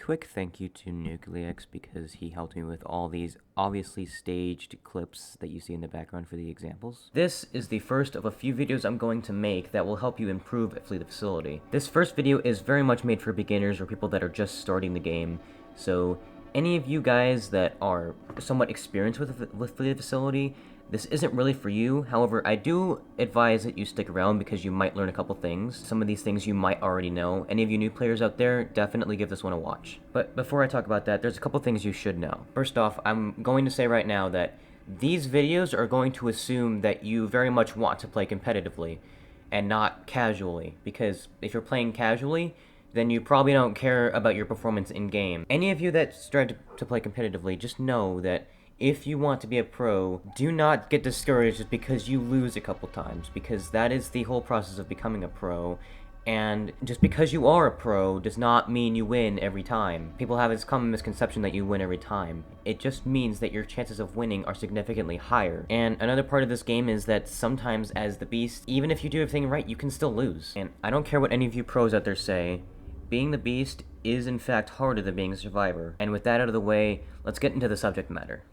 quick thank you to Nuclex because he helped me with all these obviously staged clips that you see in the background for the examples. This is the first of a few videos I'm going to make that will help you improve Flee the Facility. This first video is very much made for beginners or people that are just starting the game, so any of you guys that are somewhat experienced with Flee the Facility, this isn't really for you. However, I do advise that you stick around because you might learn a couple things. Some of these things you might already know. Any of you new players out there, definitely give this one a watch. But before I talk about that, there's a couple things you should know. First off, I'm going to say right now that these videos are going to assume that you very much want to play competitively and not casually, because if you're playing casually, then you probably don't care about your performance in-game. Any of you that start to play competitively, just know that if you want to be a pro, do not get discouraged just because you lose a couple times, because that is the whole process of becoming a pro, and just because you are a pro does not mean you win every time. People have this common misconception that you win every time. It just means that your chances of winning are significantly higher. And another part of this game is that sometimes as the Beast, even if you do everything right, you can still lose. And I don't care what any of you pros out there say, being the Beast is in fact harder than being a survivor. And with that out of the way, let's get into the subject matter.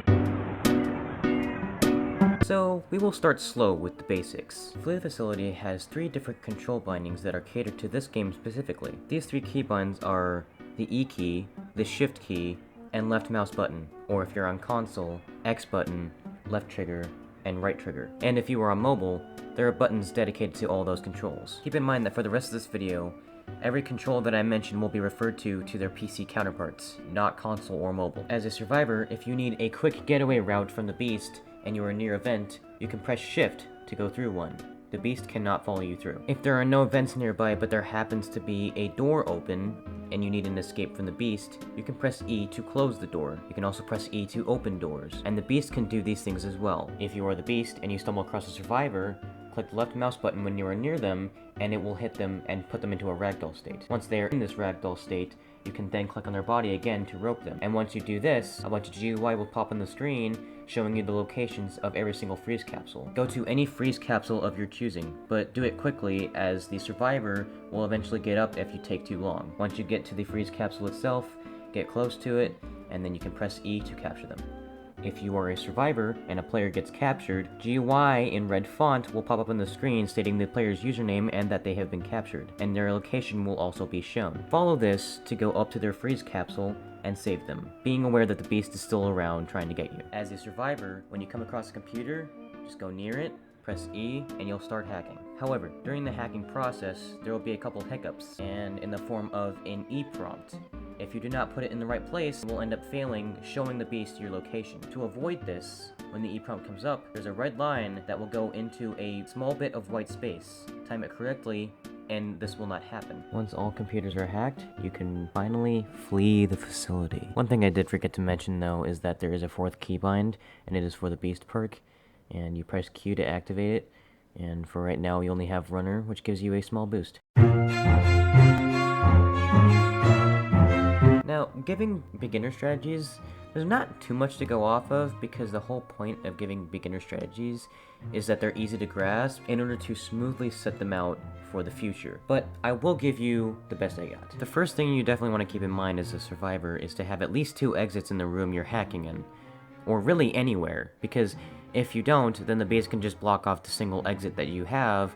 So, we will start slow with the basics. Flee the Facility has 3 different control bindings that are catered to this game specifically. These 3 keybinds are the E key, the Shift key, and left mouse button, or if you're on console, X button, left trigger, and right trigger. And if you are on mobile, there are buttons dedicated to all those controls. Keep in mind that for the rest of this video, every control that I mention will be referred to their PC counterparts, not console or mobile. As a survivor, if you need a quick getaway route from the Beast, and you are near a vent, you can press Shift to go through one. The Beast cannot follow you through. If there are no vents nearby, but there happens to be a door open, and you need an escape from the Beast, you can press E to close the door. You can also press E to open doors, and the Beast can do these things as well. If you are the Beast and you stumble across a survivor, click the left mouse button when you are near them, and it will hit them and put them into a ragdoll state. Once they are in this ragdoll state, you can then click on their body again to rope them. And once you do this, a bunch of GUI will pop on the screen, showing you the locations of every single freeze capsule. Go to any freeze capsule of your choosing, but do it quickly as the survivor will eventually get up if you take too long. Once you get to the freeze capsule itself, get close to it, and then you can press E to capture them. If you are a survivor and a player gets captured, GUI in red font will pop up on the screen stating the player's username and that they have been captured, and their location will also be shown. Follow this to go up to their freeze capsule and save them, being aware that the Beast is still around trying to get you. As a survivor, when you come across a computer, just go near it, press E, and you'll start hacking. However, during the hacking process, there will be a couple hiccups, and in the form of an E prompt. If you do not put it in the right place, it will end up failing, showing the Beast your location. To avoid this, when the E prompt comes up, there's a red line that will go into a small bit of white space. Time it correctly, and this will not happen. Once all computers are hacked, you can finally flee the facility. One thing I did forget to mention though is that there is a 4th keybind, and it is for the Beast perk, and you press Q to activate it, and for right now you only have Runner, which gives you a small boost. Now, giving beginner strategies, there's not too much to go off of because the whole point of giving beginner strategies is that they're easy to grasp in order to smoothly set them out for the future. But I will give you the best I got. The first thing you definitely want to keep in mind as a survivor is to have at least 2 exits in the room you're hacking in, or really anywhere, because if you don't, then the Beast can just block off the single exit that you have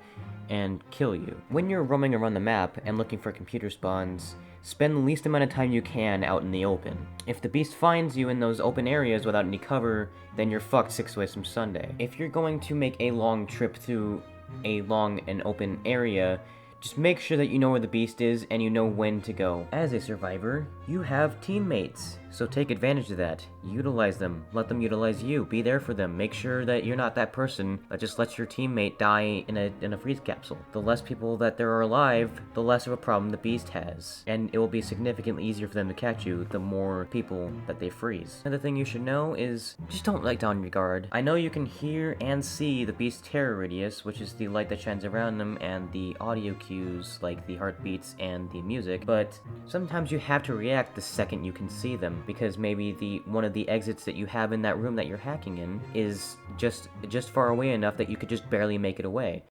and kill you. When you're roaming around the map and looking for computer spawns, spend the least amount of time you can out in the open. If the Beast finds you in those open areas without any cover, then you're fucked 6 ways from Sunday. If you're going to make a long trip through a long and open area, just make sure that you know where the Beast is and you know when to go. As a survivor, you have teammates, so take advantage of that. Utilize them. Let them utilize you. Be there for them. Make sure that you're not that person that just lets your teammate die in a freeze capsule. The less people that there are alive, the less of a problem the Beast has, and it will be significantly easier for them to catch you the more people that they freeze. Another thing you should know is just don't let down your guard. I know you can hear and see the Beast's terror radius, which is the light that shines around them, and the audio cues like the heartbeats and the music, but sometimes you have to react the second you can see them, because maybe one of the exits that you have in that room that you're hacking in is just far away enough that you could just barely make it away.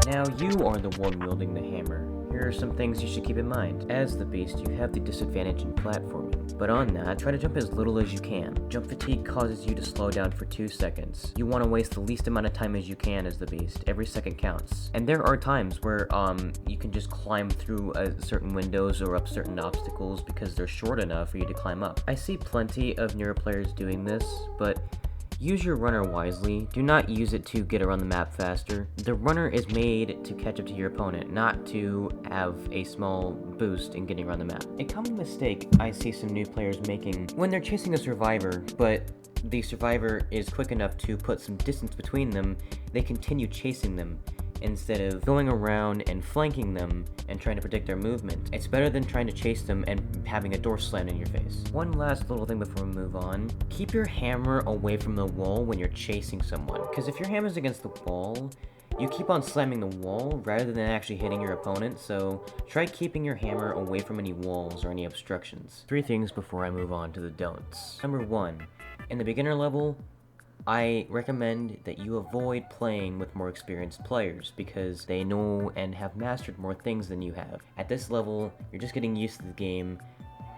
Now you are the one wielding the hammer. Here here are some things you should keep in mind. As the Beast, you have the disadvantage in platforming, but on that, try to jump as little as you can. Jump fatigue causes you to slow down for 2 seconds. You want to waste the least amount of time as you can as the Beast. Every second counts. And there are times where you can just climb through certain windows or up certain obstacles because they're short enough for you to climb up. I see plenty of newer players doing this, but use your runner wisely. Do not use it to get around the map faster. The runner is made to catch up to your opponent, not to have a small boost in getting around the map. A common mistake I see some new players making when they're chasing a survivor, but the survivor is quick enough to put some distance between them, they continue chasing them instead of going around and flanking them and trying to predict their movement. It's better than trying to chase them and having a door slammed in your face. One last little thing before we move on. Keep your hammer away from the wall when you're chasing someone, because if your hammer's against the wall, you keep on slamming the wall rather than actually hitting your opponent, so try keeping your hammer away from any walls or any obstructions. 3 things before I move on to the don'ts. Number 1. In the beginner level, I recommend that you avoid playing with more experienced players because they know and have mastered more things than you have. At this level, you're just getting used to the game.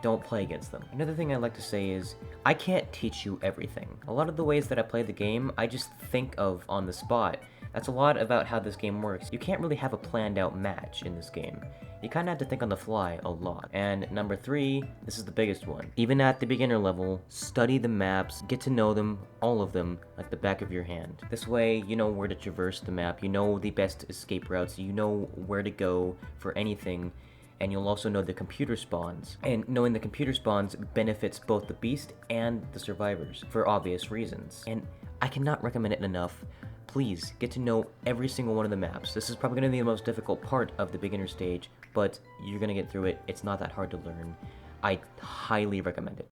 Don't play against them. Another thing I'd like to say is, I can't teach you everything. A lot of the ways that I play the game, I just think of on the spot. That's a lot about how this game works. You can't really have a planned out match in this game. You kinda have to think on the fly a lot. And number 3, this is the biggest one. Even at the beginner level, study the maps, get to know them, all of them, like the back of your hand. This way, you know where to traverse the map, you know the best escape routes, you know where to go for anything, and you'll also know the computer spawns. And knowing the computer spawns benefits both the Beast and the survivors, for obvious reasons. And I cannot recommend it enough. Please, get to know every single one of the maps. This is probably going to be the most difficult part of the beginner stage, but you're going to get through it. It's not that hard to learn. I highly recommend it.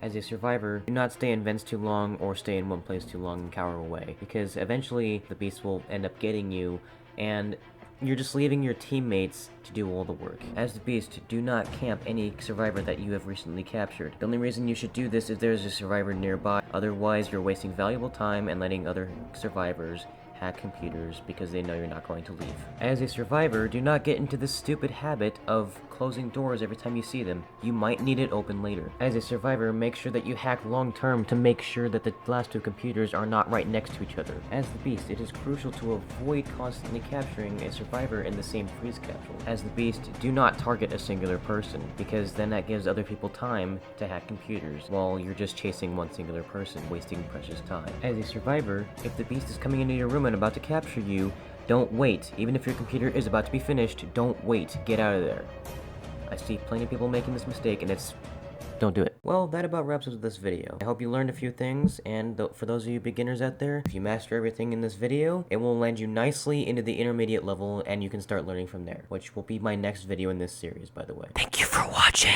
As a survivor, do not stay in vents too long or stay in one place too long and cower away, because eventually the Beast will end up getting you, and you're just leaving your teammates to do all the work. As the Beast, do not camp any survivor that you have recently captured. The only reason you should do this is there's a survivor nearby. Otherwise, you're wasting valuable time and letting other survivors hack computers because they know you're not going to leave. As a survivor, do not get into the stupid habit of closing doors every time you see them. You might need it open later. As a survivor, make sure that you hack long term to make sure that the last 2 computers are not right next to each other. As the Beast, it is crucial to avoid constantly capturing a survivor in the same freeze capsule. As the Beast, do not target a singular person, because then that gives other people time to hack computers, while you're just chasing one singular person, wasting precious time. As a survivor, if the Beast is coming into your room and about to capture you, don't wait. Even if your computer is about to be finished, don't wait. Get out of there. I see plenty of people making this mistake, and don't do it. Well, that about wraps up this video. I hope you learned a few things, and for those of you beginners out there, if you master everything in this video, it will land you nicely into the intermediate level, and you can start learning from there, which will be my next video in this series, by the way. Thank you for watching.